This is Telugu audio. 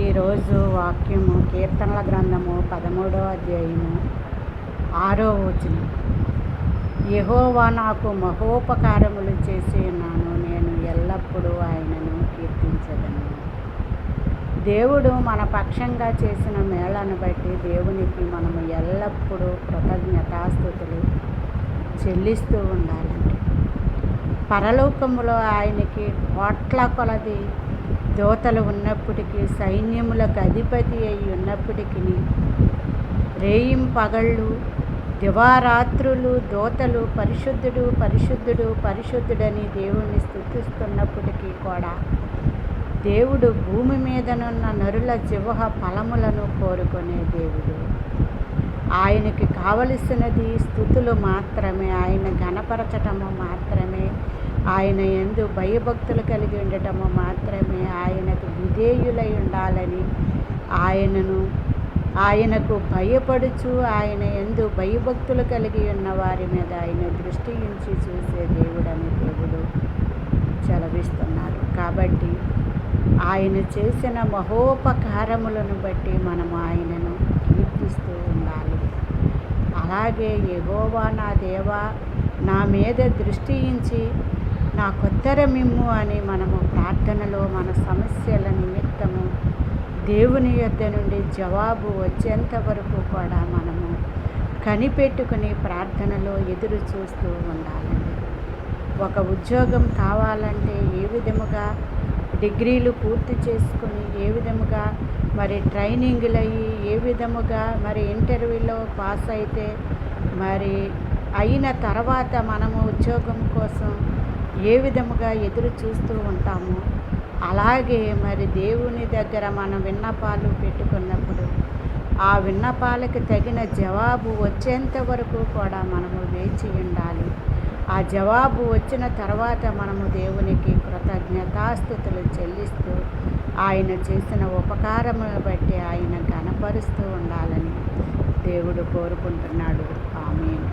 ఈరోజు వాక్యము కీర్తనల గ్రంథము 13వ అధ్యాయము 6వ వచనం. యెహోవా నాకు మహోపకారములు చేసి ఉన్నాను, నేను ఎల్లప్పుడూ ఆయనను కీర్తించదను. దేవుడు మన పక్షంగా చేసిన మేళను బట్టి దేవునికి మనము ఎల్లప్పుడూ కృతజ్ఞతాస్తుతులు చెల్లిస్తూ ఉండాలండి. పరలోకములో ఆయనకి కోట్ల కొలది దూతలు ఉన్నప్పటికీ, సైన్యములకు అధిపతి అయి ఉన్నప్పటికీ, రేయింపగళ్ళు దివారాత్రులు దూతలు పరిశుద్ధుడు పరిశుద్ధుడు పరిశుద్ధుడని దేవుణ్ణి స్తుతిస్తున్నప్పటికీ కూడా దేవుడు భూమి మీదనున్న నరుల జిహ్వ ఫలములను కోరుకునే దేవుడు. ఆయనకి కావలసినది స్తుతులు మాత్రమే, ఆయన ఘనపరచటము మాత్రమే, ఆయన యందు భయభక్తులు కలిగి ఉండటము మాత్రమే, ఆయనకు విధేయులై ఉండాలని, ఆయనకు భయపడుచు ఆయన యందు భయభక్తులు కలిగి ఉన్న వారి మీద ఆయన దృష్టి ఉంచి చూసే దేవుడని దేవుడు సెలవిస్తున్నారు. కాబట్టి ఆయన చేసిన మహోపకారములను బట్టి మనము ఆయనను కీర్తిస్తూ ఉండాలి. అలాగే యెహోవా నా దేవా నా మీద దృష్టి ఉంచి నాకుత్తరమిమ్ము అని మనము ప్రార్థనలో మన సమస్యల నిమిత్తము దేవుని యొద్ద నుండి జవాబు వచ్చేంత వరకు కూడా మనము కనిపెట్టుకుని ప్రార్థనలో ఎదురు చూస్తూ ఉండాలండి. ఒక ఉద్యోగం కావాలంటే ఏ విధముగా డిగ్రీలు పూర్తి చేసుకొని, ఏ విధముగా మరి ట్రైనింగ్లు అయ్యి, ఏ విధముగా మరి ఇంటర్వ్యూలో పాస్ అయితే మరి అయిన తర్వాత మనము ఉద్యోగం కోసం ఏ విధముగా ఎదురు చూస్తూ ఉంటామో, అలాగే మరి దేవుని దగ్గర మన విన్నపాలు పెట్టుకున్నప్పుడు ఆ విన్నపాలకు తగిన జవాబు వచ్చేంత వరకు కూడా మనము వేచి ఉండాలి. ఆ జవాబు వచ్చిన తర్వాత మనము దేవునికి కృతజ్ఞతాస్తుతులు చెల్లిస్తూ ఆయన చేసిన ఉపకారములను బట్టి ఆయన ఘనపరుస్తూ ఉండాలని దేవుడు కోరుకుంటున్నాడు. ఆమేన్.